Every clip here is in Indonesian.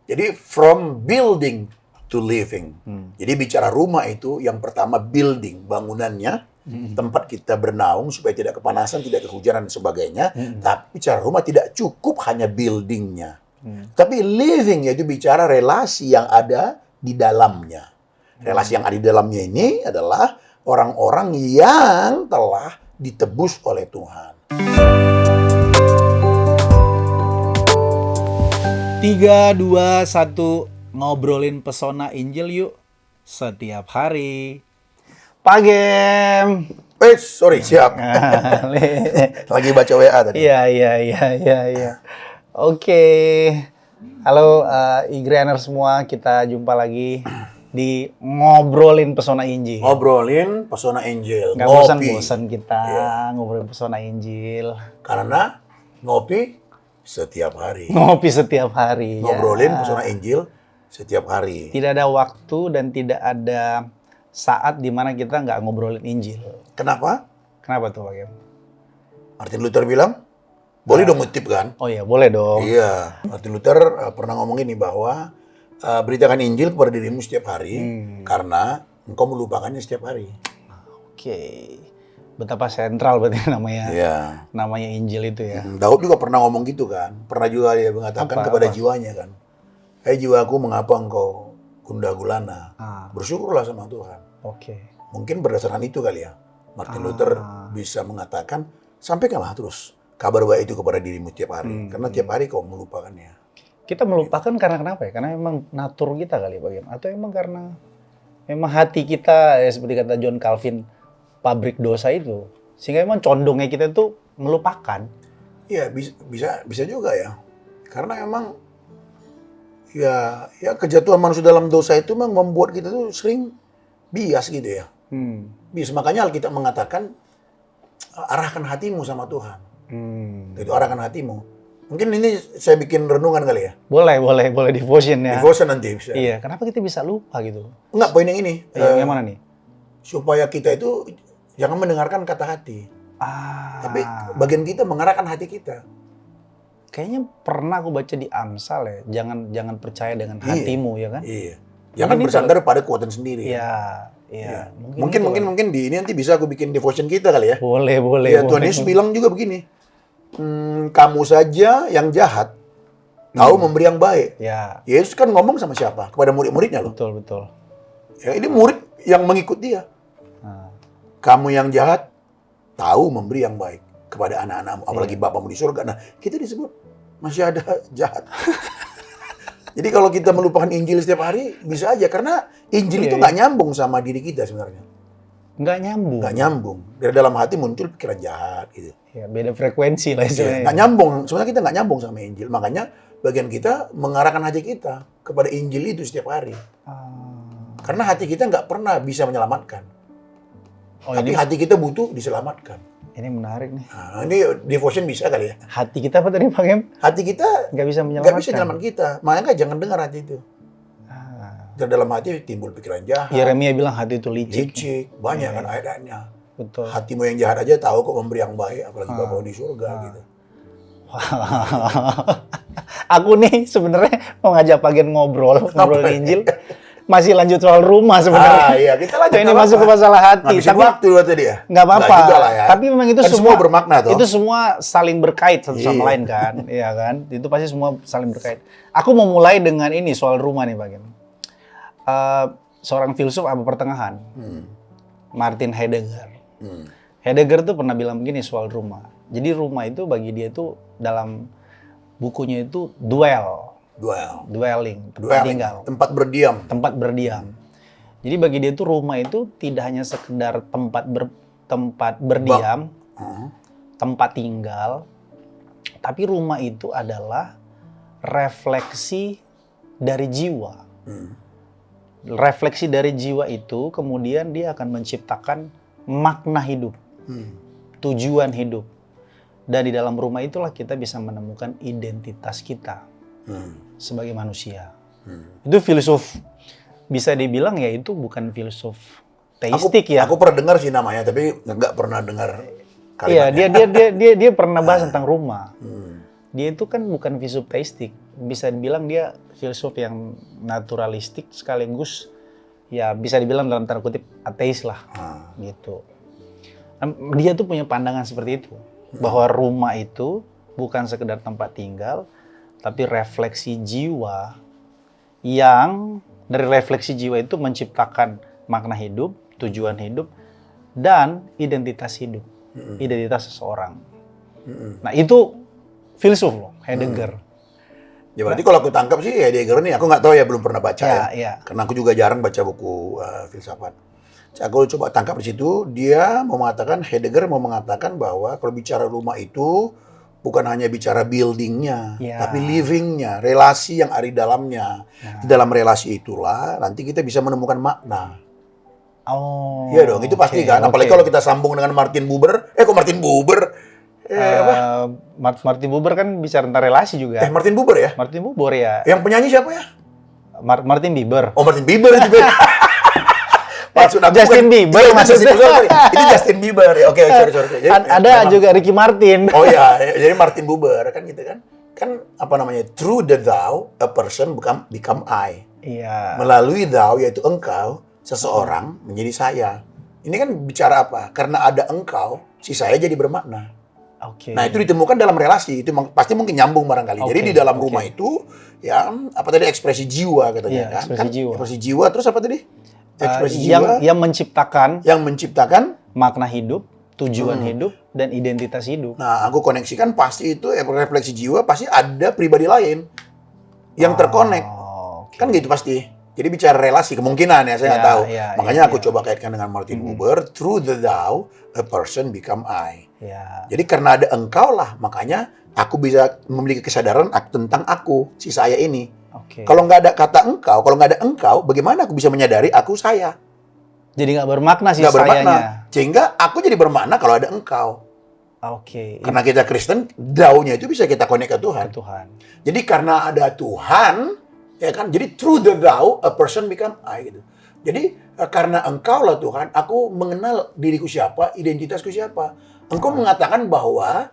Jadi from building to living. Jadi bicara rumah itu yang pertama building, bangunannya, tempat kita bernaung supaya tidak kepanasan, tidak kehujanan dan sebagainya. Tapi bicara rumah tidak cukup hanya buildingnya. Tapi living yaitu bicara relasi yang ada di dalamnya. Relasi yang ada di dalamnya ini adalah orang-orang yang telah ditebus oleh Tuhan. 3, 2, 1, ngobrolin pesona Injil yuk setiap hari. Pagem. Sorry, siap. Lagi baca WA tadi. Iya. Oke. Halo Igreaner semua, kita jumpa lagi di ngobrolin pesona Injil. Ngobrolin pesona Injil. Nggak bosan-bosan kita ngobrolin pesona Injil. Karena ngopi setiap hari. Ngopi setiap hari. Ngobrolin pesona Injil setiap hari. Tidak ada waktu dan tidak ada saat di mana kita nggak ngobrolin Injil. Kenapa? Kenapa tuh, Pak Gem? Martin Luther bilang, boleh dong ngutip kan? Oh iya, boleh dong. Iya, Martin Luther pernah ngomong ini bahwa beritakan Injil kepada dirimu setiap hari karena engkau melupakannya setiap hari. Oke. Betapa sentral berarti namanya. Iya. Namanya Injil itu ya. Daud juga pernah ngomong gitu kan. Pernah juga dia mengatakan kepada jiwanya kan. Hai jiwaku, mengapa engkau gundah gulana? Bersyukurlah sama Tuhan. Oke. Mungkin berdasarkan itu kali ya. Martin Luther bisa mengatakan, sampaikanlah terus kabar baik itu kepada dirimu tiap hari. Karena tiap hari kau melupakannya. Kita melupakan karena kenapa ya? Karena memang natur kita kali Pak Gem. Atau emang karena memang hati kita, ya seperti kata John Calvin, pabrik dosa itu. Sehingga memang condongnya kita tuh melupakan. Iya, bisa juga ya. Karena emang ya kejatuhan manusia dalam dosa itu memang membuat kita tuh sering bias gitu ya. Bias. Makanya Alkitab mengatakan arahkan hatimu sama Tuhan. Itu arahkan hatimu. Mungkin ini saya bikin renungan kali ya. Boleh devotion ya. Devotion nanti bisa. Iya, kenapa kita bisa lupa gitu? Enggak, poin yang ini. Yang mana nih? Supaya kita itu jangan mendengarkan kata hati. Tapi bagian kita mengarahkan hati kita. Kayaknya pernah aku baca di Amsal ya, jangan percaya dengan hatimu ya kan? Iya. Jangan bersandar pada kekuatan sendiri. Iya. Mungkin di ini nanti bisa aku bikin devotion kita kali ya. Boleh. Ya, Tuhan Yesus bilang juga begini. Kamu saja yang jahat tahu memberi yang baik. Ya. Yesus kan ngomong sama siapa? Kepada murid-muridnya loh. Betul. Ya, ini murid yang mengikut dia. Kamu yang jahat tahu memberi yang baik kepada anak-anakmu, apalagi Bapamu di surga. Nah, kita disebut masih ada jahat. Jadi kalau kita melupakan Injil setiap hari, bisa aja. Karena Injil itu nggak nyambung sama diri kita sebenarnya. Nggak nyambung. Dari dalam hati muncul pikiran jahat gitu. Ya, beda frekuensi lah istilahnya. Nggak nyambung. Sebenarnya kita nggak nyambung sama Injil. Makanya bagian kita mengarahkan hati kita kepada Injil itu setiap hari. Karena hati kita nggak pernah bisa menyelamatkan. Tapi hati kita butuh diselamatkan. Ini menarik nih. Nah, ini devotion bisa kali ya. Hati kita apa tadi Pak Gem? Hati kita nggak bisa menyelamatkan. Nggak bisa menyelamatkan kita. Makanya jangan dengar hati itu. Dari dalam hati timbul pikiran jahat. Yeremia bilang hati itu licik. Banyak kan ayat-ayatnya. Betul. Hatimu yang jahat aja tahu kok memberi yang baik, apalagi Bapamu di surga gitu. Aku nih sebenarnya mau ngajak Pak Gem ngobrol Injil. Masih lanjut soal rumah sebenarnya. Iya, kita lanjut. Ini masuk ke masalah hati. Tapi waktu tadi ya. Nggak apa-apa. Ya. Tapi memang itu kan semua bermakna toh. Itu semua saling berkait satu sama lain kan, iya kan? Itu pasti semua saling berkait. Aku mau mulai dengan ini soal rumah nih, Pak Gem. Seorang filsuf abad pertengahan, Martin Heidegger. Heidegger tuh pernah bilang begini soal rumah. Jadi rumah itu bagi dia itu dalam bukunya itu dwelling, tempat tinggal, tempat berdiam. Jadi bagi dia itu rumah itu tidak hanya sekedar tempat berdiam, tempat tinggal, tapi rumah itu adalah refleksi dari jiwa. Refleksi dari jiwa itu kemudian dia akan menciptakan makna hidup, tujuan hidup. Dan di dalam rumah itulah kita bisa menemukan identitas kita sebagai manusia. Itu filsuf, bisa dibilang ya itu bukan filsuf teistik ya. Aku pernah dengar sih namanya, tapi nggak pernah dengar kalimatnya. Iya, dia pernah bahas tentang rumah. dia itu kan bukan filsuf teistik, bisa dibilang dia filsuf yang naturalistik sekaligus ya bisa dibilang dalam tanda kutip ateis lah, gitu. Dia tuh punya pandangan seperti itu, bahwa rumah itu bukan sekedar tempat tinggal, tapi refleksi jiwa yang dari refleksi jiwa itu menciptakan makna hidup, tujuan hidup, dan identitas hidup, identitas seseorang. Nah itu filsuf loh, Heidegger. Ya berarti kalau aku tangkap sih Heidegger ini, aku nggak tahu ya, belum pernah baca ya. Karena aku juga jarang baca buku filsafat. Aku coba tangkap di situ, dia mau mengatakan, Heidegger mau mengatakan bahwa kalau bicara rumah itu bukan hanya bicara buildingnya, tapi livingnya, relasi yang ada di dalamnya. Di dalam relasi itulah nanti kita bisa menemukan makna. Oh. Iya dong, itu pasti kan. Apalagi kalau kita sambung dengan Martin Buber. Kok Martin Buber? Martin Buber kan bicara tentang relasi juga. Martin Buber ya? Martin Buber ya. Yang penyanyi siapa ya? Martin Bieber. Oh, Martin Bieber itu beda. Maksud aku Justin Bieber maksudnya. Itu Justin Bieber ya. Oke, sorry. Jadi, ada juga Ricky Martin. Oh iya, jadi Martin Buber kan gitu kan. Kan apa namanya? Through the thou, a person become I. Iya. Melalui thou yaitu engkau, seseorang menjadi saya. Ini kan bicara apa? Karena ada engkau, si saya jadi bermakna. Okay. Nah itu ditemukan dalam relasi, itu pasti mungkin nyambung barangkali. Jadi di dalam rumah itu, ya apa tadi ekspresi jiwa katanya kan? Ekspresi jiwa. Ekspresi jiwa, terus apa tadi? Ekspresi jiwa yang menciptakan makna hidup, tujuan hidup, dan identitas hidup. Nah aku koneksikan pasti itu refleksi jiwa pasti ada pribadi lain yang terkonek, kan gitu pasti. Jadi bicara relasi, kemungkinan ya, saya nggak tahu. Makanya aku coba kaitkan dengan Martin Buber, through the thou, a person become I. Jadi karena ada engkau lah, makanya aku bisa memiliki kesadaran tentang aku, si saya ini. Kalau nggak ada kata engkau, kalau nggak ada engkau, bagaimana aku bisa menyadari aku saya? Jadi nggak bermakna sih sayanya. Bermakna. Sehingga aku jadi bermakna kalau ada engkau. Karena kita Kristen, thou-nya itu bisa kita connect ke Tuhan. Jadi karena ada Tuhan, ya kan, jadi through the thou a person become I gitu. Jadi karena engkau lah Tuhan, aku mengenal diriku siapa, identitasku siapa. Engkau mengatakan bahwa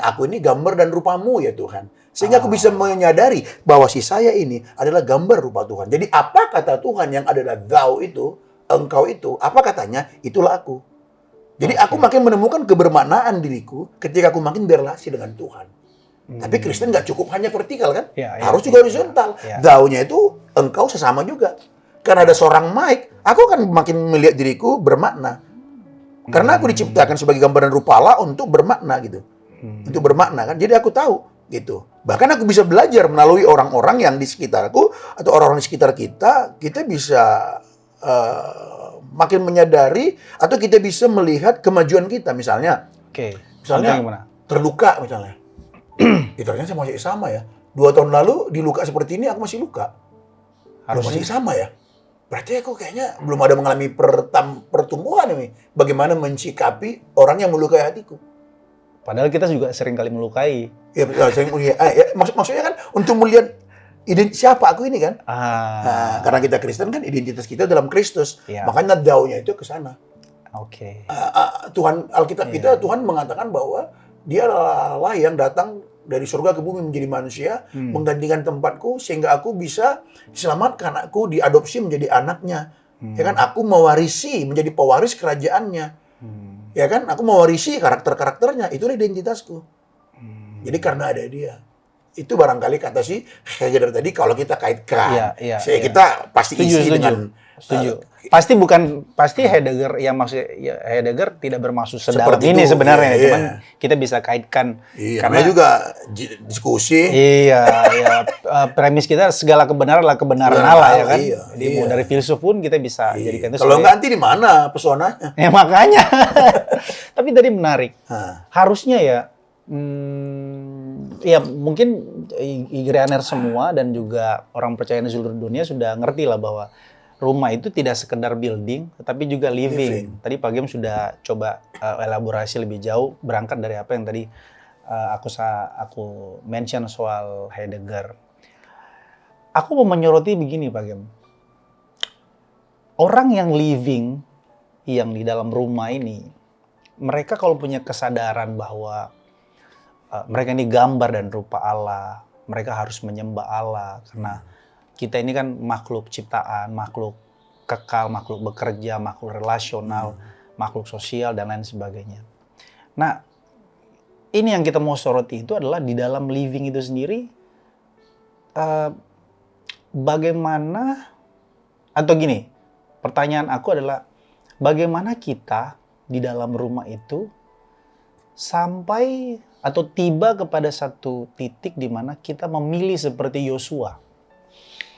aku ini gambar dan rupamu ya Tuhan. Sehingga aku bisa menyadari bahwa si saya ini adalah gambar rupa Tuhan. Jadi apa kata Tuhan yang adalah thou itu, engkau itu, apa katanya? Itulah aku. Jadi aku makin menemukan kebermaknaan diriku ketika aku makin berrelasi dengan Tuhan. Tapi Kristen nggak cukup hanya vertikal kan? Harus juga horizontal. Thou-nya itu engkau sesama juga. Karena ada seorang Mike, aku akan makin melihat diriku bermakna. Karena aku diciptakan sebagai gambaran rupa Allah untuk bermakna gitu. Untuk bermakna kan. Jadi aku tahu gitu. Bahkan aku bisa belajar melalui orang-orang yang di sekitarku atau orang-orang di sekitar kita, kita bisa makin menyadari atau kita bisa melihat kemajuan kita misalnya. Misalnya terluka misalnya. Ternyata saya masih sama ya. 2 tahun lalu di luka seperti ini aku masih luka. Masih sama ya. Berarti aku kayaknya belum ada mengalami pertumbuhan ini. Bagaimana mencikapi orang yang melukai hatiku. Padahal kita juga sering kali melukai. Ya, sering melukai. Maksudnya kan untuk melihat siapa aku ini kan. Nah, karena kita Kristen kan identitas kita dalam Kristus. Makanya thou-nya itu ke sana. Tuhan Alkitab kita, Tuhan mengatakan bahwa Dia adalah Allah yang datang dari surga ke bumi menjadi manusia, menggantikan tempatku sehingga aku bisa diselamatkan, aku diadopsi menjadi anaknya. Ya kan, aku mewarisi menjadi pewaris kerajaannya. Ya kan, aku mewarisi karakter-karakternya, itulah identitasku. Jadi karena ada Dia. Itu barangkali kata si Heidegger tadi kalau kita kaitkan. Kita pasti isi dengan Pasti Heidegger yang maksud Heidegger tidak bermaksud sedalam ini sebenarnya, cuman kita bisa kaitkan karena juga diskusi. Premis kita segala kebenaran adalah kebenaran Allah ya kan. Jadi mau dari filsuf pun kita bisa jadikan itu. Kalau nggak nanti di mana pesonanya? Ya makanya. Tapi tadi menarik. Harusnya ya ya mungkin Igreaner semua dan juga orang percaya di seluruh dunia sudah ngerti lah bahwa rumah itu tidak sekedar building, tetapi juga living. Tadi Pak Gem sudah coba elaborasi lebih jauh, berangkat dari apa yang tadi aku mention soal Heidegger. Aku mau menyoroti begini Pak Gem. Orang yang living, yang di dalam rumah ini, mereka kalau punya kesadaran bahwa mereka ini gambar dan rupa Allah. Mereka harus menyembah Allah karena kita ini kan makhluk ciptaan, makhluk kekal, makhluk bekerja, makhluk relasional, makhluk sosial dan lain sebagainya. Nah, ini yang kita mau soroti itu adalah di dalam living itu sendiri bagaimana, atau gini, pertanyaan aku adalah bagaimana kita di dalam rumah itu sampai atau tiba kepada satu titik di mana kita memilih seperti Yosua.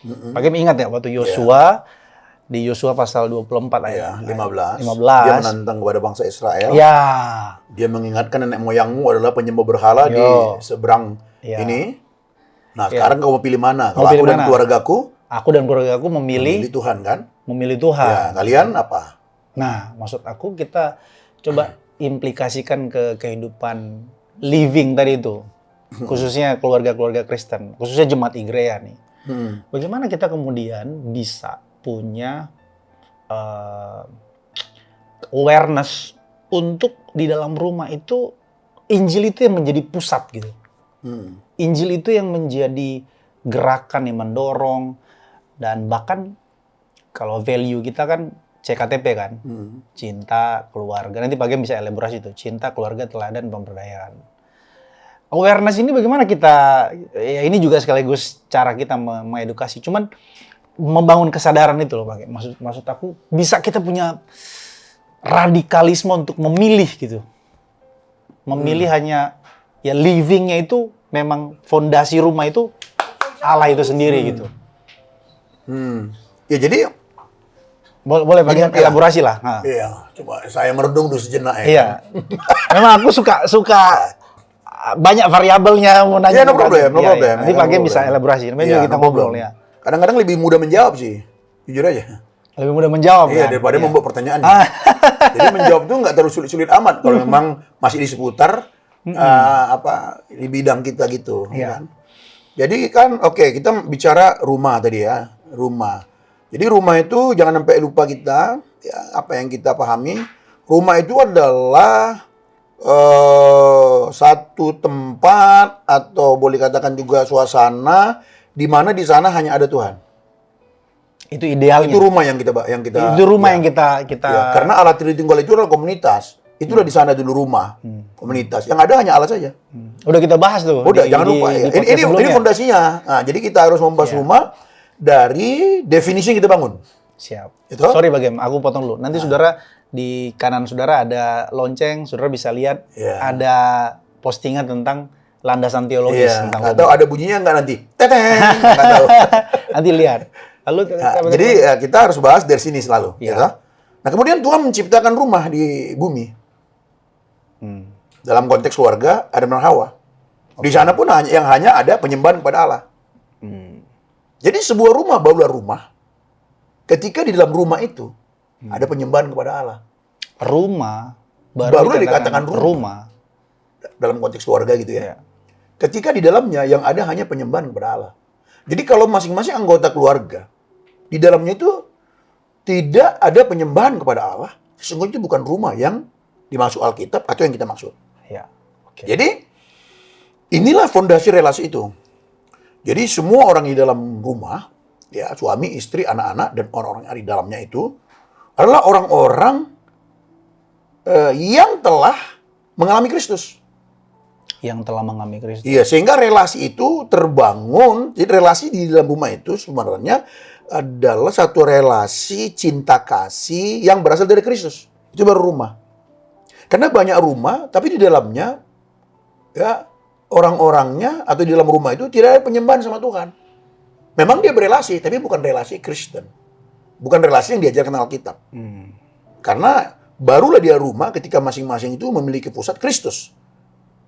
Bagaimana ingat ya waktu Yosua di Yosua pasal 24 ayat 15. 15. Dia menantang kepada bangsa Israel. Ya. Dia mengingatkan nenek moyangmu adalah penyembah berhala di seberang ini. Nah, sekarang kamu pilih mana? Kalau aku dan keluargaku, aku dan keluargaku memilih Tuhan kan? Memilih Tuhan. Ya, kalian apa? Nah, maksud aku kita coba implikasikan ke kehidupan living tadi itu. Khususnya keluarga-keluarga Kristen, khususnya jemaat Igrea nih. Bagaimana kita kemudian bisa punya awareness untuk di dalam rumah itu Injil itu yang menjadi pusat gitu. Injil itu yang menjadi gerakan yang mendorong, dan bahkan kalau value kita kan CKTP kan, cinta, keluarga. Nanti bagian bisa elaborasi itu, cinta, keluarga, teladan, pemberdayaan. Awareness ini bagaimana kita, ya ini juga sekaligus cara kita mengedukasi. Cuman membangun kesadaran itu loh, Bang. Maksud aku bisa kita punya radikalisme untuk memilih gitu. Memilih hanya ya livingnya itu memang fondasi rumah itu Allah itu sendiri gitu. Ya jadi boleh bagian elaborasi lah. Nah. Iya, coba saya merenung dulu sejenak ya. Iya. Memang aku suka banyak variabelnya mau nanya. Ya, no problem. Nanti bagian bisa elaborasi. Namanya juga kita ngobrol ya. Kadang-kadang lebih mudah menjawab sih, jujur aja. Lebih mudah menjawab. Iya, kan? Daripada membuat pertanyaan. Jadi menjawab itu nggak terlalu sulit-sulit amat kalau memang masih di seputar di bidang kita gitu. Kan? Jadi kan kita bicara rumah tadi ya, rumah. Jadi rumah itu jangan sampai lupa kita, ya, apa yang kita pahami. Rumah itu adalah satu tempat atau boleh katakan juga suasana di mana di sana hanya ada Tuhan. Itu idealnya. Itu rumah yang kita Itu rumah yang kita ya, karena Allah Tritunggal itu adalah komunitas. Itulah di sana dulu rumah, komunitas. Yang ada hanya Allah saja. Udah kita bahas tuh. Udah, jangan lupa ya. Ini fondasinya. Nah, jadi kita harus membahas rumah dari definisi yang kita bangun. Siap. Itu? Sorry bagaimana, aku potong dulu. Nanti saudara di kanan saudara ada lonceng, saudara bisa lihat ada postingan tentang landasan teologis tentang atau ada bunyinya nggak nanti? Teteh. Nggak tahu. Nanti lihat. Lalu jadi kita harus bahas dari sini selalu. Ya. Nah kemudian Tuhan menciptakan rumah di bumi. Dalam konteks keluarga Adam dan Hawa. Di sana pun hanya ada penyembahan kepada Allah. Jadi sebuah rumah barulah rumah ketika di dalam rumah itu ada penyembahan kepada Allah. Rumah baru dikatakan rumah. Dalam konteks keluarga gitu ya. Ketika di dalamnya yang ada hanya penyembahan kepada Allah. Jadi kalau masing-masing anggota keluarga di dalamnya itu tidak ada penyembahan kepada Allah, sesungguhnya itu bukan rumah yang dimaksud Alkitab atau yang kita maksud. Jadi inilah fondasi relasi itu. Jadi semua orang di dalam rumah, ya suami, istri, anak-anak dan orang-orang yang ada di dalamnya itu adalah orang-orang yang telah mengalami Kristus. Yang telah mengalami Kristus. Iya, sehingga relasi itu terbangun. Jadi relasi di dalam rumah itu sebenarnya adalah satu relasi cinta kasih yang berasal dari Kristus. Itu baru rumah. Karena banyak rumah, tapi di dalamnya ya orang-orangnya atau di dalam rumah itu tidak ada penyembahan sama Tuhan. Memang dia berelasi, tapi bukan relasi Kristen. Bukan relasi yang diajarkan Alkitab. Karena barulah dia rumah ketika masing-masing itu memiliki pusat Kristus.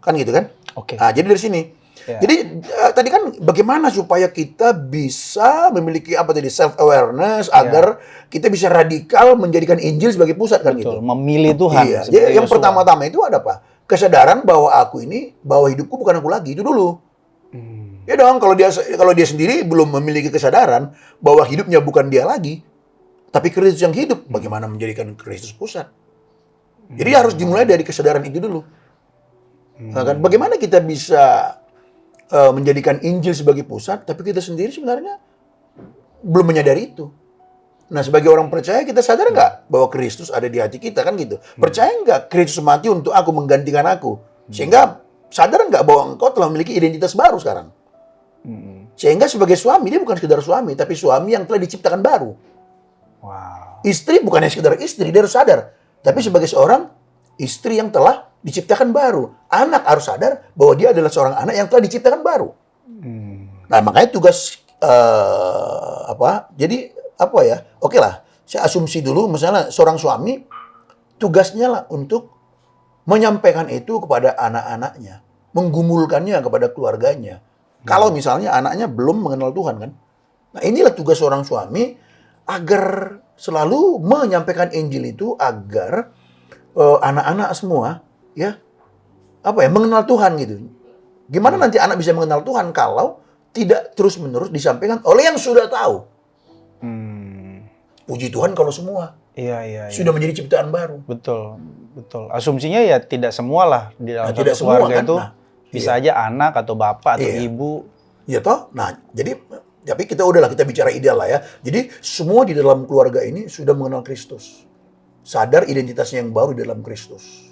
Kan gitu kan? Nah, jadi dari sini. Jadi tadi kan bagaimana supaya kita bisa memiliki self-awareness agar kita bisa radikal menjadikan Injil sebagai pusat kan gitu. Memilih Tuhan. Iya. Yang pertama-tama itu ada apa? Kesadaran bahwa bahwa hidupku bukan aku lagi, itu dulu. Ya dong, kalau dia sendiri belum memiliki kesadaran bahwa hidupnya bukan dia lagi, tapi Kristus yang hidup, bagaimana menjadikan Kristus pusat? Jadi harus dimulai dari kesadaran itu dulu. Nah, kan bagaimana kita bisa menjadikan Injil sebagai pusat, tapi kita sendiri sebenarnya belum menyadari itu. Nah, sebagai orang percaya, kita sadar nggak bahwa Kristus ada di hati kita, kan gitu. Percaya nggak Kristus mati untuk aku, menggantikan aku? Sehingga sadar nggak bahwa engkau telah memiliki identitas baru sekarang? Sehingga sebagai suami, dia bukan sekedar suami, tapi suami yang telah diciptakan baru. Wow. Istri bukannya sekedar istri, dia harus sadar. Tapi sebagai seorang istri yang telah diciptakan baru. Anak harus sadar bahwa dia adalah seorang anak yang telah diciptakan baru. Nah, makanya tugas jadi apa ya? Oke lah, saya asumsi dulu misalnya seorang suami tugasnya lah untuk menyampaikan itu kepada anak-anaknya, menggumulkannya kepada keluarganya. Kalau misalnya anaknya belum mengenal Tuhan, kan? Nah, inilah tugas seorang suami agar selalu menyampaikan Injil itu agar anak-anak semua ya mengenal Tuhan gitu. Gimana nanti anak bisa mengenal Tuhan kalau tidak terus-menerus disampaikan oleh yang sudah tahu? Puji Tuhan kalau semua Iya. sudah menjadi ciptaan baru. Betul. Asumsinya ya tidak semua lah di dalam tidak satu semua, keluarga kan? itu Nah, bisa aja anak atau bapak atau ibu. Iya toh? Nah, jadi tapi kita bicara ideal lah ya. Jadi semua di dalam keluarga ini sudah mengenal Kristus. Sadar identitasnya yang baru di dalam Kristus.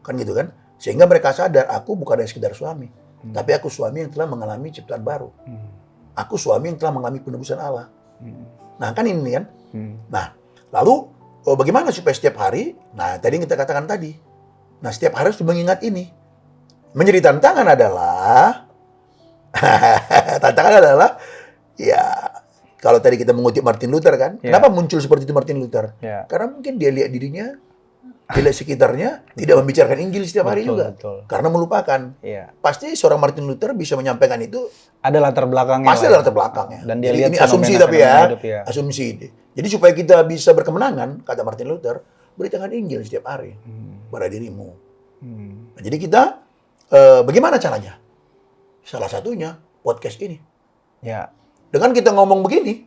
Kan gitu kan? Sehingga mereka sadar, aku bukan hanya sekedar suami. Tapi aku suami yang telah mengalami ciptaan baru. Aku suami yang telah mengalami penebusan Allah. Nah, kan ini kan? Nah, lalu bagaimana supaya setiap hari? Nah, tadi yang kita katakan tadi. Nah, setiap hari harus mengingat ini. Menjadi tantangan adalah ya, kalau tadi kita mengutip Martin Luther kan, kenapa muncul seperti itu Martin Luther? Karena mungkin dia lihat dirinya, dia lihat sekitarnya, tidak membicarakan Injil setiap hari juga. Karena melupakan. Pasti seorang Martin Luther bisa menyampaikan itu. Ada latar belakangnya. Pasti ada latar belakangnya. Dan dia jadi lihat ini asumsi tapi ya. Asumsi. Jadi supaya kita bisa berkemenangan, kata Martin Luther, beritakan Injil setiap hari pada dirimu. Nah, jadi kita, bagaimana caranya? Salah satunya podcast ini. Ya. Dengan kita ngomong begini,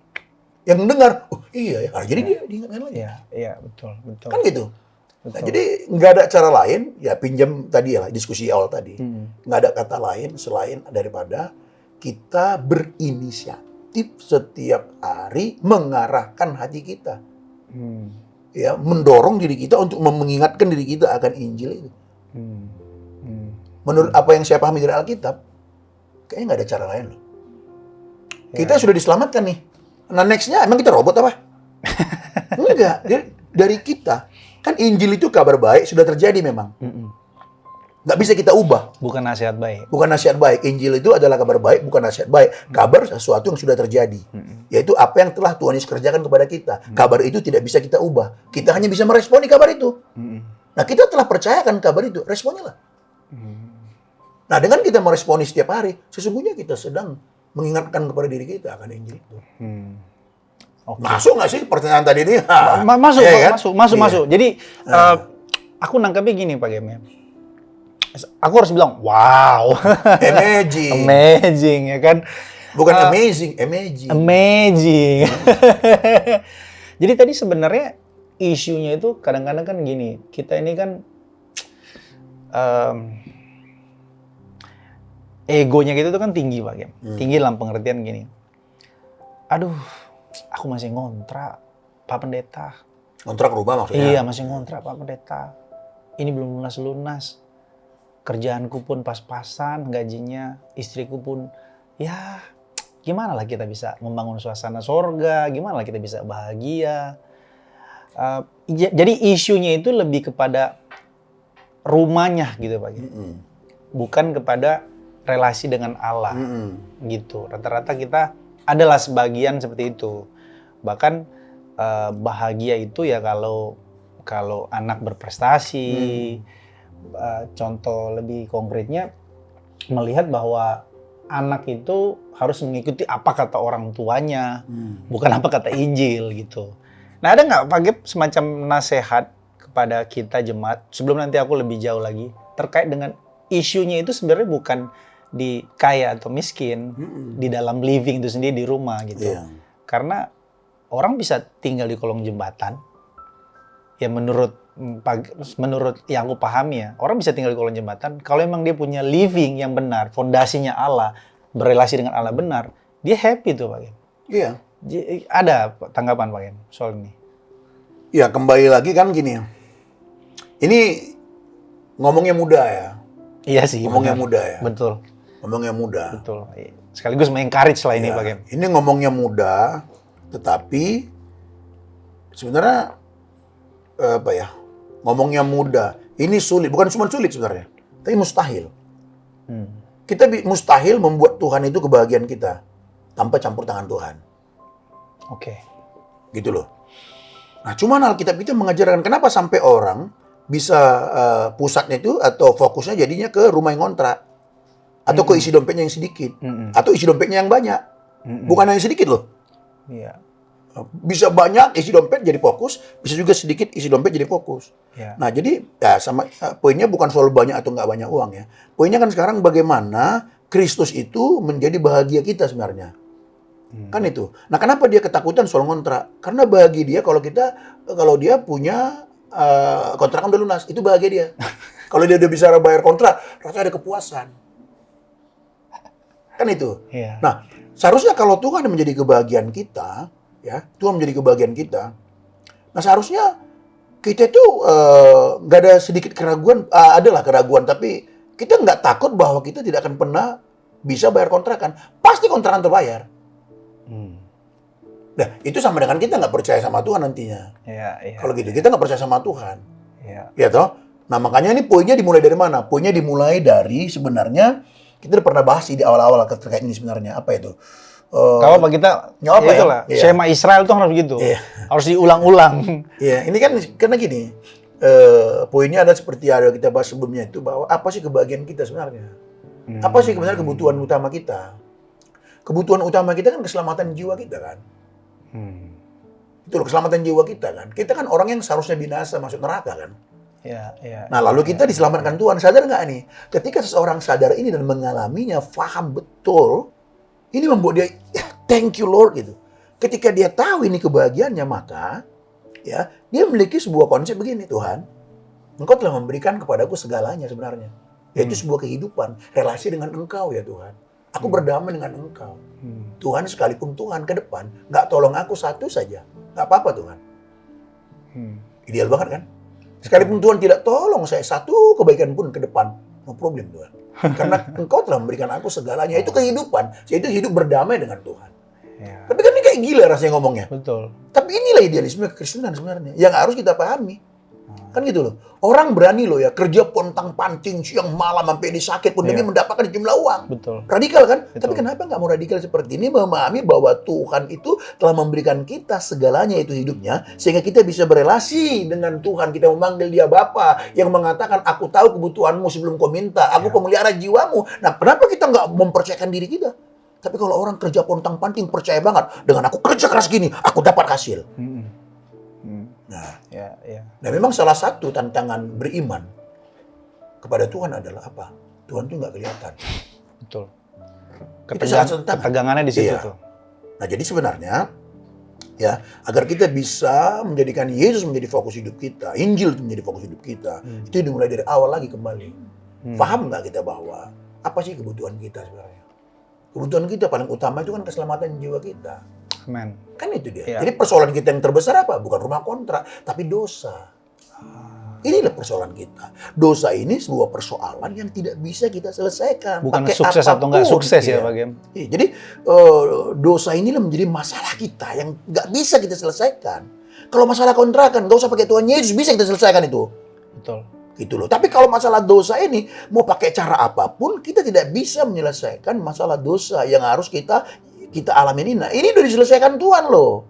yang mendengar, oh iya ya, jadi dia diingatkan lagi. Iya, betul. Kan gitu. Nah, jadi nggak ada cara lain, ya pinjam tadi ya, diskusi awal tadi. Nggak ada kata lain selain daripada kita berinisiatif setiap hari mengarahkan hati kita. Ya, mendorong diri kita untuk mengingatkan diri kita akan Injil itu. Menurut apa yang saya pahami dari Alkitab, kayaknya nggak ada cara lain loh. Kita sudah diselamatkan nih. Nah, next-nya emang kita robot apa? Enggak. Dari kita. Kan Injil itu kabar baik sudah terjadi memang. Nggak bisa kita ubah. Bukan nasihat baik. Bukan nasihat baik. Injil itu adalah kabar baik, bukan nasihat baik. Kabar sesuatu yang sudah terjadi. Yaitu apa yang telah Tuhan Yesus kerjakan kepada kita. Kabar itu tidak bisa kita ubah. Kita hanya bisa meresponi kabar itu. Nah, kita telah percayakan kabar itu. Responnya lah. Nah, dengan kita meresponi setiap hari, sesungguhnya kita sedang mengingatkan kepada diri kita akan Injil itu. Okay. Masuk nggak sih pertanyaan tadi ini? Masuk, ya, kan? masuk. Jadi aku nangkapnya gini Pak Gem. Aku harus bilang, wow, amazing ya kan? Bukan amazing. Jadi tadi sebenarnya isunya itu kadang-kadang kan gini, kita ini kan egonya gitu tuh kan tinggi Pak Gem. Tinggi dalam pengertian gini. Aduh, aku masih ngontrak Pak Pendeta. Ngontrak rumah maksudnya? Iya, masih ngontrak Pak Pendeta. Ini belum lunas-lunas. Kerjaanku pun pas-pasan, gajinya, istriku pun ya gimana lah kita bisa membangun suasana sorga, gimana lah kita bisa bahagia. Jadi isunya itu lebih kepada rumahnya gitu Pak Gem. Bukan kepada relasi dengan Allah gitu. Rata-rata kita adalah sebagian seperti itu. Bahkan bahagia itu ya kalau anak berprestasi. Contoh lebih konkretnya melihat bahwa anak itu harus mengikuti apa kata orang tuanya, bukan apa kata Injil gitu. Nah, ada nggak Pak Gep semacam nasihat kepada kita jemaat sebelum nanti aku lebih jauh lagi terkait dengan isunya itu sebenarnya bukan di kaya atau miskin, di dalam living itu sendiri di rumah gitu. Karena orang bisa tinggal di kolong jembatan, ya menurut menurut yang aku pahami ya, orang bisa tinggal di kolong jembatan kalau emang dia punya living yang benar, fondasinya Allah, berelasi dengan Allah benar, dia happy tuh Pak Gem. Iya. Ada tanggapan Pak Gem soal ini? Ya kembali lagi kan gini. Ini ngomongnya mudah ya. Iya sih. Ngomongnya benar. mudah ya. Betul. Ngomongnya mudah. Betul. Sekaligus mengencourage lah ini Ya, Pak Gem. ini ngomongnya mudah, tetapi sebenarnya apa ya? Ngomongnya mudah. Ini sulit, bukan cuma sulit sebenarnya, tapi mustahil. Kita mustahil membuat Tuhan itu kebahagiaan kita tanpa campur tangan Tuhan. Oke. Gitu loh. Nah, cuman Alkitab kita mengajarkan kenapa sampai orang bisa pusatnya itu atau fokusnya jadinya ke rumah yang ngontrak. Atau ke isi dompetnya yang sedikit. Atau isi dompetnya yang banyak. Bukan hanya sedikit loh. Iya. Bisa banyak isi dompet jadi fokus, bisa juga sedikit isi dompet jadi fokus. Iya. Nah, jadi ya sama poinnya bukan soal banyak atau nggak banyak uang ya. Poinnya kan sekarang bagaimana Kristus itu menjadi bahagia kita sebenarnya. Kan itu. Nah, kenapa dia ketakutan soal kontrak? Karena bagi dia kalau dia punya kontrakan udah lunas, itu bahagia dia. Kalau dia udah bisa bayar kontrak, rasanya ada kepuasan. Kan itu. Iya. Nah, seharusnya kalau Tuhan menjadi kebahagiaan kita, ya, Tuhan menjadi kebahagiaan kita. Nah, seharusnya kita itu nggak ada sedikit keraguan, adalah keraguan, tapi kita nggak takut bahwa kita tidak akan pernah bisa bayar kontrakan. Pasti kontrakan terbayar. Nah, itu sama dengan kita nggak percaya sama Tuhan nantinya. Iya. Kalau gitu, kita nggak percaya sama Tuhan. Iya. Ya toh? Nah, makanya ini poinnya dimulai dari mana? Poinnya dimulai dari sebenarnya kita udah pernah bahas di awal-awal terkait ini sebenarnya. Apa itu? Kalau bagi kita, nggak apa ya? itulah, Iya. Shema Israel itu harus begitu. Iya. Harus diulang-ulang. Ya, ini kan karena gini, poinnya ada seperti ada kita bahas sebelumnya itu bahwa apa sih kebahagiaan kita sebenarnya? Apa sih sebenarnya kebutuhan utama kita? Kebutuhan utama kita kan keselamatan jiwa kita kan? Itu loh, keselamatan jiwa kita kan? Kita kan orang yang seharusnya binasa masuk neraka kan? Iya. Nah, lalu kita diselamatkan Tuhan. Sadar nggak nih? Ketika seseorang sadar ini dan mengalaminya, paham betul, ini membuat dia, thank you Lord gitu. Ketika dia tahu ini kebahagiaannya, maka ya dia memiliki sebuah konsep begini, Tuhan, Engkau telah memberikan kepadaku segalanya sebenarnya. Yaitu sebuah kehidupan, relasi dengan Engkau ya Tuhan. Aku berdamai dengan Engkau. Tuhan, sekalipun Tuhan ke depan, nggak tolong aku satu saja. Nggak apa-apa Tuhan. Ideal banget kan? Sekalipun Tuhan tidak tolong saya satu kebaikan pun ke depan, no problem Tuhan. Karena Engkau telah memberikan aku segalanya. Itu kehidupan. Yaitu hidup berdamai dengan Tuhan. Iya. Tapi kan ini kayak gila rasanya ngomongnya. Betul. Tapi inilah idealisme kekristenan sebenarnya. Yang harus kita pahami. Kan gitu loh. Orang berani loh ya kerja pontang-panting siang malam sampai disakit pun demi mendapatkan jumlah uang. Betul. Radikal kan? Betul. Tapi kenapa nggak mau radikal seperti ini? Memahami bahwa Tuhan itu telah memberikan kita segalanya itu hidupnya. Sehingga kita bisa berelasi dengan Tuhan. Kita memanggil dia Bapa yang mengatakan, aku tahu kebutuhanmu sebelum kau minta. Aku pemelihara jiwamu. Nah, kenapa kita nggak mempercayakan diri kita? Tapi kalau orang kerja pontang-panting percaya banget. Dengan aku kerja keras gini, aku dapat hasil. Nah, nah, memang salah satu tantangan beriman kepada Tuhan adalah apa? Tuhan itu nggak kelihatan. Betul. Itu salah satu tantangan. Ketegangannya di situ Iya. tuh. Nah, jadi sebenarnya ya agar kita bisa menjadikan Yesus menjadi fokus hidup kita, Injil itu menjadi fokus hidup kita, itu dimulai dari awal lagi kembali. Paham nggak kita bahwa apa sih kebutuhan kita sebenarnya? Kebutuhan kita paling utama itu kan keselamatan jiwa kita. Amen. Kan itu dia. Iya. Jadi persoalan kita yang terbesar apa? Bukan rumah kontrak, tapi dosa. Inilah persoalan kita. Dosa ini sebuah persoalan yang tidak bisa kita selesaikan. Bukan pakai sukses atau nggak apapun. sukses ya Iya. Pak Gem? Iya, jadi dosa inilah menjadi masalah kita yang nggak bisa kita selesaikan. Kalau masalah kontrakan, nggak usah pakai Tuhan Yesus, bisa kita selesaikan itu. Betul. Gitu loh. Tapi kalau masalah dosa ini, mau pakai cara apapun, kita tidak bisa menyelesaikan masalah dosa yang harus kita alami ini. Nah, ini udah diselesaikan Tuhan loh.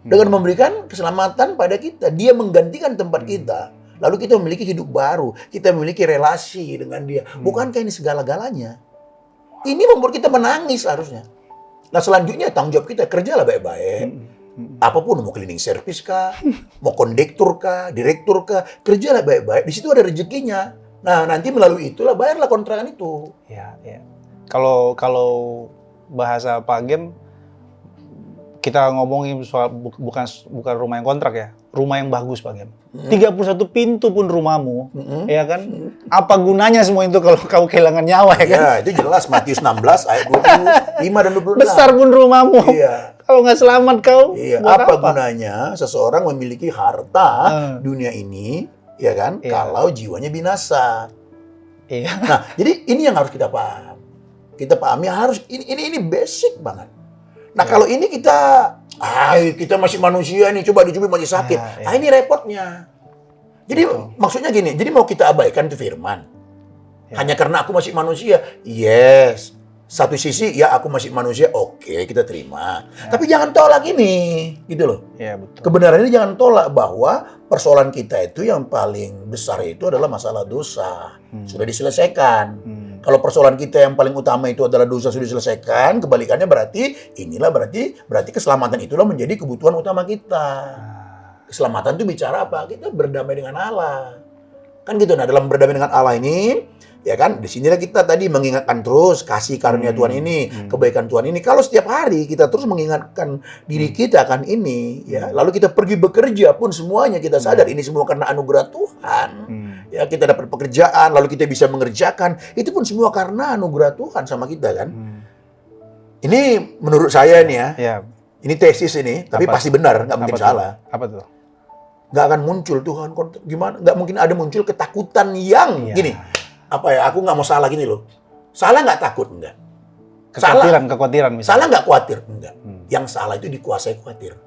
Dengan memberikan keselamatan pada kita. Dia menggantikan tempat kita. Lalu kita memiliki hidup baru. Kita memiliki relasi dengan dia. Bukankah ini segala-galanya? Ini membuat kita menangis harusnya. Nah, selanjutnya tanggung jawab kita, kerjalah baik-baik. Apapun, mau cleaning service kah, mau kondektur kah, direktur kah, kerjalah baik-baik. Di situ ada rezekinya. Nah, nanti melalui itulah bayarlah kontrakan itu. Ya. Kalau bahasa Pak Gem, kita ngomongin soal bukan rumah yang kontrak ya, rumah yang bagus Pak Gem. 31 pintu pun rumahmu, ya kan? Apa gunanya semua itu kalau kau kehilangan nyawa ya kan? Ya, itu jelas Matius 16 ayat 25 dan 26. Besar pun rumahmu. Iya. Kalau nggak selamat kau, Iya, buat apa gunanya seseorang memiliki harta dunia ini, ya kan? Iya. Kalau jiwanya binasa. Iya. Nah, jadi ini yang harus kita paham. Kita pahami harus ini basic banget. Nah, kalau ini kita masih manusia nih, coba dicubit masih sakit. Ya, ya. Nah, ini repotnya. Jadi maksudnya gini, jadi mau kita abaikan itu firman. Ya. Hanya karena aku masih manusia. Yes. Satu sisi ya aku masih manusia, oke, kita terima. Tapi jangan tolak ini, gitu loh. Iya, betul. Kebenaran ini jangan tolak bahwa persoalan kita itu yang paling besar itu adalah masalah dosa. Sudah diselesaikan. Kalau persoalan kita yang paling utama itu adalah dosa sudah diselesaikan, kebalikannya berarti keselamatan itulah menjadi kebutuhan utama kita. Keselamatan itu bicara apa? Kita berdamai dengan Allah. Kan gitu. Nah, dalam berdamai dengan Allah ini, ya kan, di sinilah kita tadi mengingatkan terus kasih karunia Tuhan ini, kebaikan Tuhan ini. Kalau setiap hari kita terus mengingatkan diri kita akan ini, ya, lalu kita pergi bekerja pun semuanya kita sadar ini semua karena anugerah Tuhan. Ya, kita dapat pekerjaan, lalu kita bisa mengerjakan, itu pun semua karena anugerah Tuhan sama kita kan. Ini menurut saya nih ya, Ya. ini tesis ini, tapi pasti benar, nggak mungkin salah. Apa tuh? Nggak akan muncul Tuhan, gimana? Nggak mungkin ada muncul ketakutan yang gini. Apa ya, aku nggak mau salah gini loh. Salah nggak takut? Enggak. Kekhawatiran misalnya. Salah nggak khawatir? Enggak. Yang salah itu dikuasai khawatir.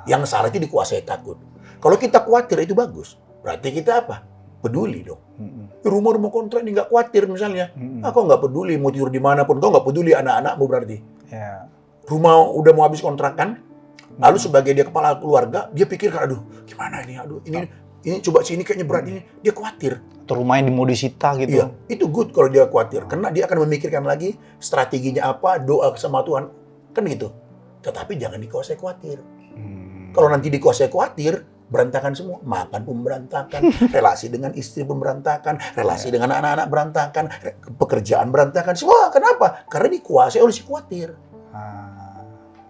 Yang salah itu dikuasai takut. Kalau kita khawatir itu bagus. Berarti kita apa? Peduli dong. Rumah-rumah kontrak ini nggak khawatir misalnya. Kau nggak peduli mau tidur dimanapun. Kau nggak peduli anak-anakmu berarti. Ya. Rumah udah mau habis kontrakan. Lalu sebagai dia kepala keluarga, dia pikir, aduh gimana ini? Aduh ini coba sini kayaknya berat ini. Dia khawatir. Atau rumahnya mau disita gitu. Iya, itu good kalau dia khawatir. Karena dia akan memikirkan lagi strateginya apa, doa sama Tuhan. Kan gitu. Tetapi jangan dikuasai khawatir. Kalau nanti dikuasai khawatir, berantakan semua. Makan pun berantakan, relasi dengan istri pun berantakan, relasi dengan anak-anak berantakan, pekerjaan berantakan. Semua kenapa? Karena dikuasai oleh si khawatir.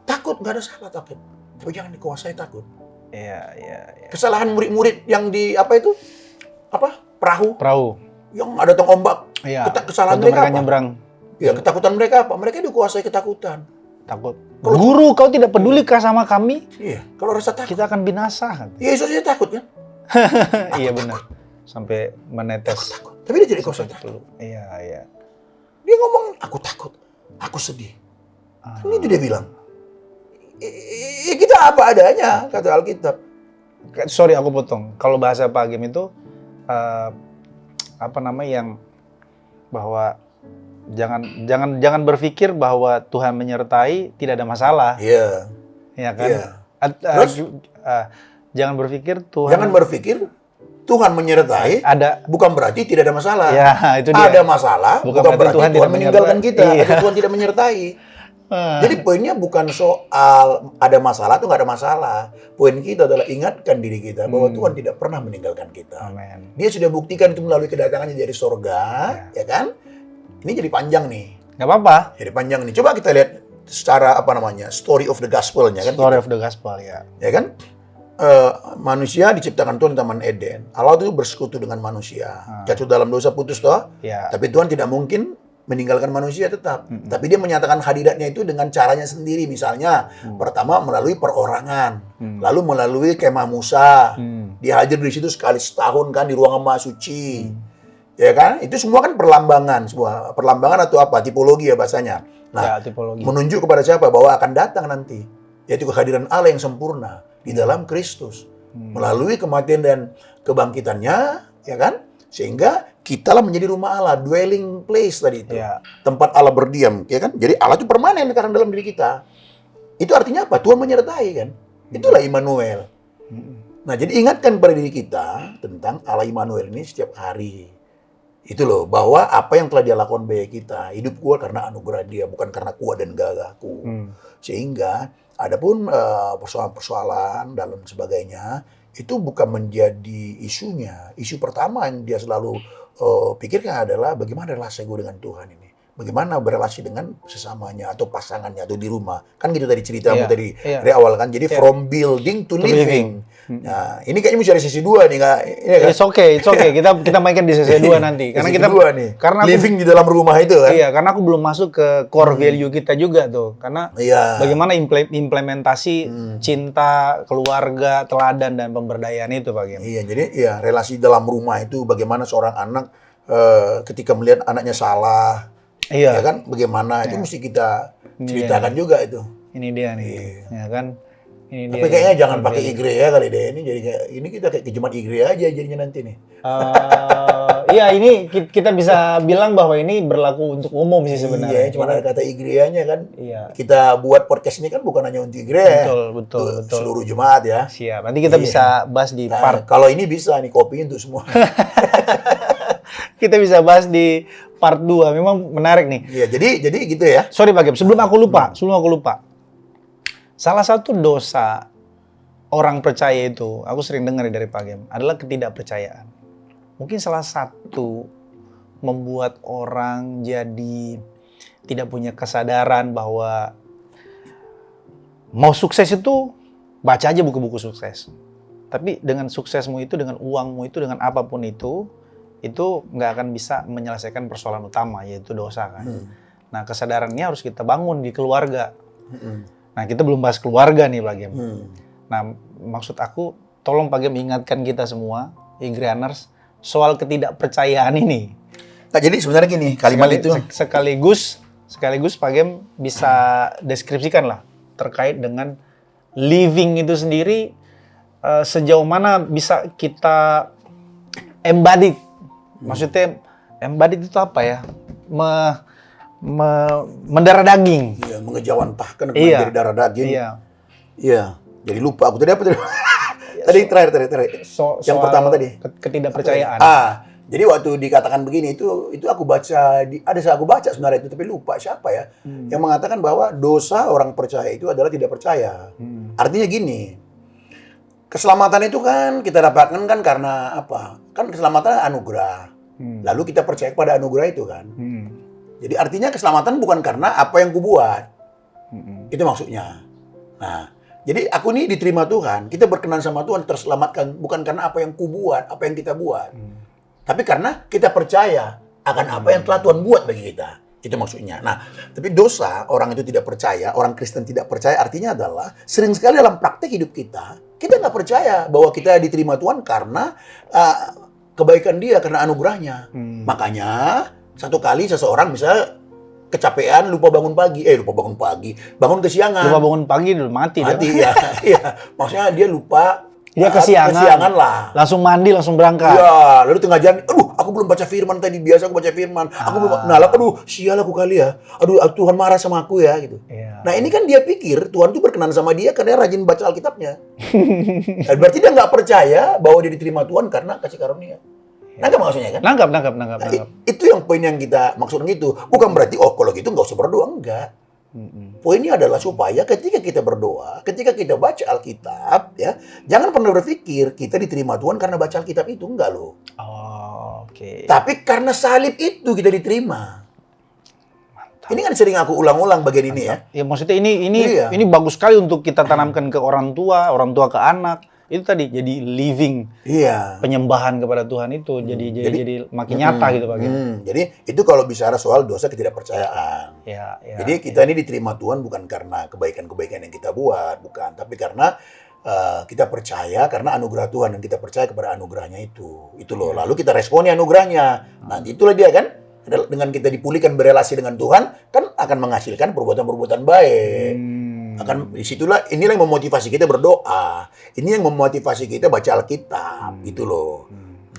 Takut, nggak ada salah takut. Tapi jangan dikuasai takut. Iya. Kesalahan murid-murid yang di perahu yang ada tong ombak. Iya. Kesalahan Waktu mereka apa? nyebrang. Ya, ketakutan mereka apa? Mereka dikuasai ketakutan. Takut. Guru, kau tidak pedulikah sama kami? Iya, kalau rasa takut. Kita akan binasa. Yesus aja takut kan? Iya benar. Sampai menetes. Takut. Tapi dia jadi kuasai takut. Iya. Dia ngomong, aku takut, aku sedih. Kan itu dia bilang. Kita apa adanya, kata Alkitab. Sorry aku potong. Kalau bahasa Pak Agim itu yang bahwa jangan berpikir bahwa Tuhan menyertai tidak ada masalah. Iya. Ya kan? Iya. Terus jangan berpikir Tuhan menyertai bukan berarti tidak ada masalah. Ya, itu dia. Ada masalah bukan berarti Tuhan meninggalkan kita. Iya. Tuhan tidak menyertai. Jadi poinnya bukan soal ada masalah atau nggak ada masalah. Poin kita adalah ingatkan diri kita bahwa Tuhan tidak pernah meninggalkan kita. Amen. Dia sudah buktikan itu melalui kedatangannya dari sorga, ya kan? Ini jadi panjang nih. Nggak apa-apa. Jadi panjang nih. Coba kita lihat secara story of the gospel-nya kan? Story of the gospel ya. Ya kan? Manusia diciptakan Tuhan di Taman Eden. Allah itu bersekutu dengan manusia. Jatuh dalam dosa putus toh. Ya. Tapi Tuhan tidak mungkin meninggalkan manusia tetap. Tapi dia menyatakan hadiratnya itu dengan caranya sendiri. Misalnya, pertama melalui perorangan. Lalu melalui kemah Musa. Dia hadir di situ sekali setahun kan, di ruangan maha suci. Ya kan? Itu semua kan perlambangan. Semua perlambangan atau apa? Tipologi ya bahasanya. Nah, tipologi. menunjuk kepada siapa? Bahwa akan datang nanti. Yaitu kehadiran Allah yang sempurna di dalam Kristus. Melalui kematian dan kebangkitannya, ya kan? Sehingga kitalah menjadi rumah Allah, dwelling place tadi itu. Ya. Tempat Allah berdiam, ya kan? Jadi Allah itu permanen sekarang dalam diri kita. Itu artinya apa? Tuhan menyertai kan? Itulah Immanuel. Nah, jadi ingatkan pada diri kita tentang Allah Immanuel ini setiap hari. Itu loh, bahwa apa yang telah dia lakukan bagi kita, hidup gua karena anugerah dia, bukan karena kuat dan gagahku. Sehingga adapun persoalan-persoalan dan sebagainya, itu bukan menjadi isunya. Isu pertama yang dia selalu pikirkan adalah bagaimana relasi gue dengan Tuhan ini. bagaimana berelasi dengan sesamanya atau pasangannya atau di rumah. Kan gitu tadi ceritamu Iya, tadi iya. dari awal kan. Jadi Iya. from building to living. living. Nah, ini kayaknya mesti ada sesi 2 nih, Kak. Iya kan? It's okay. Kita mainkan di sesi 2 nanti. Karena Sesi kita kedua nih. karena aku, Living di dalam rumah itu kan. iya, karena aku belum masuk ke core value kita juga tuh. Karena Iya. bagaimana implementasi cinta, keluarga, teladan dan pemberdayaan itu, Pak Gem. Iya, jadi ya relasi dalam rumah itu bagaimana seorang anak ketika melihat anaknya salah, Iya. ya kan? Bagaimana itu mesti kita ceritakan juga itu. Ini dia nih, ya kan? Ini Tapi dia. kayaknya jangan pakai igrea kali deh. Ini jadi kayak ini kita kayak kejumat igrea aja jadinya nanti nih. Iya, ini kita bisa bilang bahwa ini berlaku untuk umum sih sebenarnya. Iya, cuma ada kata igreanya kan. Iya. Kita buat podcast ini kan bukan hanya untuk igrea. Betul. Seluruh jemaat ya. Siap. Nanti kita bisa bahas di Nah, part kalau ini bisa nih kopi untuk semua. kita bisa bahas di part 2. Memang menarik nih. Iya, jadi gitu ya. Sorry Pak Gem, sebelum aku lupa. Salah satu dosa orang percaya itu, aku sering dengar dari Pak Gem, adalah ketidakpercayaan. Mungkin salah satu membuat orang jadi tidak punya kesadaran bahwa mau sukses itu baca aja buku-buku sukses. Tapi dengan suksesmu itu, dengan uangmu itu, dengan apapun itu nggak akan bisa menyelesaikan persoalan utama, yaitu dosa kan. Nah, kesadarannya harus kita bangun di keluarga. Nah, kita belum bahas keluarga nih Pak Gem. Nah, maksud aku, tolong Pak Gem ingatkan kita semua, Igreaners, soal ketidakpercayaan ini. Nah, jadi sebenarnya gini, kalimat itu Sekaligus Pak Gem bisa deskripsikan lah terkait dengan living itu sendiri, sejauh mana bisa kita embodied. Maksudnya embodied itu apa ya? Mendarah daging. Iya, mengejawantahkan Iya. dari darah daging. Iya. Iya. Jadi lupa aku tadi apa tadi? Tadi terakhir. Yang pertama tadi. Ketidakpercayaan. Jadi waktu dikatakan begini itu aku baca aku baca sebenarnya itu tapi lupa siapa ya yang mengatakan bahwa dosa orang percaya itu adalah tidak percaya. Artinya gini. Keselamatan itu kan kita dapatkan kan karena apa? Kan keselamatan anugerah. Lalu kita percaya kepada anugerah itu kan. Jadi artinya keselamatan bukan karena apa yang kubuat. Itu maksudnya. Nah, jadi aku ini diterima Tuhan, kita berkenan sama Tuhan, terselamatkan bukan karena apa yang kubuat, apa yang kita buat. Tapi karena kita percaya akan apa yang telah Tuhan buat bagi kita. Itu maksudnya. Nah, tapi dosa, orang itu tidak percaya, orang Kristen tidak percaya, artinya adalah sering sekali dalam praktek hidup kita nggak percaya bahwa kita diterima Tuhan karena kebaikan dia, karena anugerahnya. Makanya, satu kali seseorang misalnya kecapean, lupa bangun pagi, bangun kesiangan. Lupa bangun pagi udah mati. Ya. Iya. Maksudnya dia lupa. Dia kesiangan lah. Langsung mandi, langsung berangkat. Iya, lalu tengah jalan, aku belum baca firman tadi, biasa aku baca firman. Aku belum, sial aku kali ya. Tuhan marah sama aku ya, gitu. Iya. Nah ini kan dia pikir Tuhan tuh berkenan sama dia karena rajin baca Alkitabnya. Berarti dia nggak percaya bahwa dia diterima Tuhan karena kasih karunia. Nangkap maksudnya kan? Nangkap. Nah, itu yang poin yang kita maksudkan gitu. Bukan berarti, kalau gitu nggak usah berdoa, enggak. Poinnya adalah supaya ketika kita berdoa, ketika kita baca Alkitab, ya, jangan pernah berpikir kita diterima Tuhan karena baca Alkitab itu, enggak loh. Oh, oke. Tapi karena salib itu kita diterima. Mantap. Ini kan sering aku ulang-ulang bagian ini ya. Ya maksudnya ini Iya. bagus sekali untuk kita tanamkan ke orang tua ke anak. Itu tadi jadi living. Iya. Penyembahan kepada Tuhan itu jadi makin nyata gitu Pak. Jadi itu kalau bicara soal dosa ketidakpercayaan. Ya. Jadi kita ini diterima Tuhan bukan karena kebaikan-kebaikan yang kita buat, bukan, tapi karena kita percaya karena anugerah Tuhan dan kita percaya kepada anugerahnya itu loh. Lalu kita responi anugerahnya. Nah, itulah dia kan. Dengan kita dipulihkan berelasi dengan Tuhan kan akan menghasilkan perbuatan-perbuatan baik. Inilah yang memotivasi kita berdoa. Ini yang memotivasi kita baca Alkitab, gitu loh.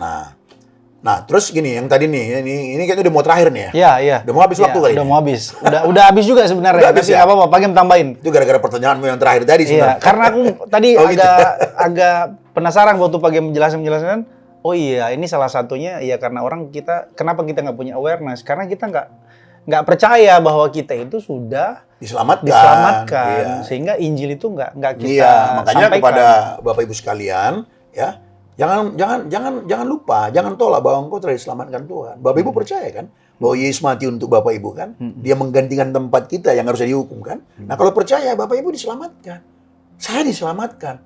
Nah, terus gini, yang tadi nih, ini kayaknya udah mau terakhir nih ya. Iya. Udah mau habis waktu kali. Udah mau habis. Udah habis juga sebenarnya. Udah habis Tapi ya? nggak apa-apa, Pak Gem tambahin. Itu gara-gara pertanyaanmu yang terakhir tadi Iya, sebenarnya. karena aku tadi Oh, gitu. agak penasaran waktu Pak Gem menjelaskan. Oh iya, ini salah satunya ya karena kenapa kita nggak punya awareness? Karena kita nggak percaya bahwa kita itu sudah diselamatkan, Iya. sehingga Injil itu nggak kita Iya, makanya sampaikan. kepada Bapak Ibu sekalian, ya, Jangan lupa, jangan tolak bahwa engkau telah diselamatkan Tuhan. Bapak Ibu percaya kan bahwa Yesus mati untuk Bapak Ibu kan? Dia menggantikan tempat kita yang harusnya dihukum kan? Nah, kalau percaya Bapak Ibu diselamatkan. Saya diselamatkan.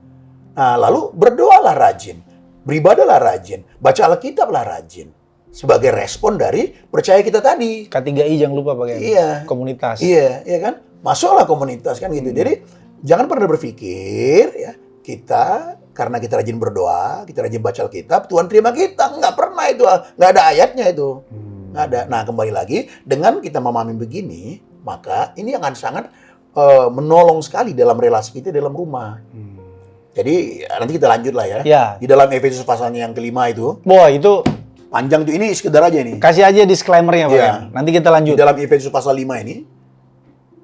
Nah, lalu berdoalah rajin, beribadahlah rajin, baca Alkitablah rajin. Sebagai respon dari percaya kita tadi. K3I jangan lupa pakai komunitas. Iya, iya kan? Masuklah komunitas kan gitu. Jadi jangan pernah berpikir ya kita karena kita rajin berdoa, kita rajin baca Alkitab, Tuhan terima kita. Nggak pernah itu, nggak ada ayatnya itu. Nggak ada. Nah, kembali lagi, dengan kita memahami begini, maka ini akan sangat menolong sekali dalam relasi kita dalam rumah. Jadi nanti kita lanjut lah ya. Di dalam Efesus pasalnya yang kelima itu. Wah, itu panjang tuh, ini sekedar aja nih. Kasih aja disclaimer-nya, Pak. Nanti kita lanjut. Di dalam Efesus pasal 5 ini,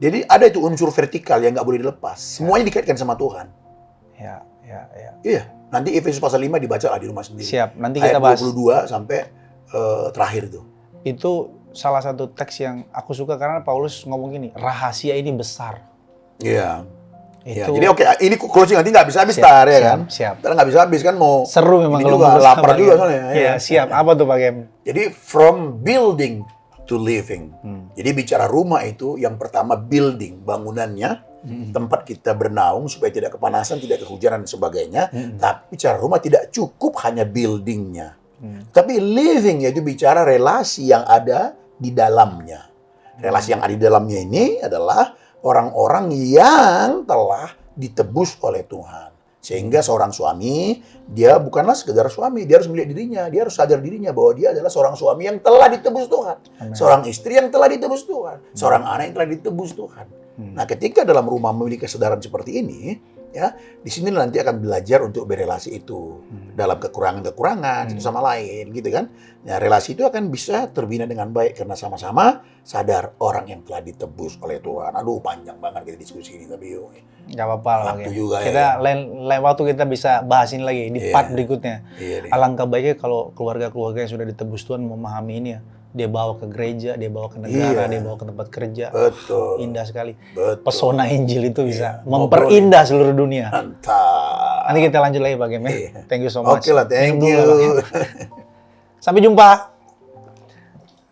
jadi ada itu unsur vertikal yang nggak boleh dilepas. Semuanya dikaitkan sama Tuhan. Iya. Nanti Efesus pasal 5 dibaca lah di rumah sendiri. Siap. Nanti kita bahas. Ayat 22 sampai terakhir tuh. Itu salah satu teks yang aku suka karena Paulus ngomong gini, rahasia ini besar. Iya. Ya, jadi oke, ini closing nanti nggak bisa habis tar ya kan? Siap. Karena nggak bisa habis kan mau seru memang ini kalau juga lapar juga soalnya. Iya, siap. Apa tuh Pak Gem? Jadi from building to living. Jadi bicara rumah itu yang pertama building, bangunannya, tempat kita bernaung supaya tidak kepanasan, tidak kehujanan dan sebagainya. Tapi bicara rumah tidak cukup hanya buildingnya. Tapi living yaitu bicara relasi yang ada di dalamnya. Relasi yang ada di dalamnya ini adalah orang-orang yang telah ditebus oleh Tuhan. Sehingga seorang suami, dia bukanlah sekedar suami, dia harus melihat dirinya, dia harus sadar dirinya bahwa dia adalah seorang suami yang telah ditebus Tuhan. Amen. Seorang istri yang telah ditebus Tuhan. Seorang anak yang telah ditebus Tuhan. Nah, ketika dalam rumah memiliki kesadaran seperti ini, ya, di sini nanti akan belajar untuk berelasi itu dalam kekurangan-kekurangan satu sama lain, gitu kan? Nah, relasi itu akan bisa terbina dengan baik karena sama-sama sadar orang yang telah ditebus oleh Tuhan. Aduh, panjang banget kita diskusi ini tapi yuk. Gak apa-apa lah. Waktu juga kita ya. lain waktu kita bisa bahas ini lagi di part berikutnya. Alangkah baiknya kalau keluarga-keluarga yang sudah ditebus Tuhan memahami ini ya. Dia bawa ke gereja, dia bawa ke negara, dia bawa ke tempat kerja. Betul. Indah sekali. Betul. Pesona Injil itu bisa memperindah seluruh dunia. Mantap. Nanti kita lanjut lagi Pak Gem. Thank you so much. Oke lah, thank you. Sampai jumpa.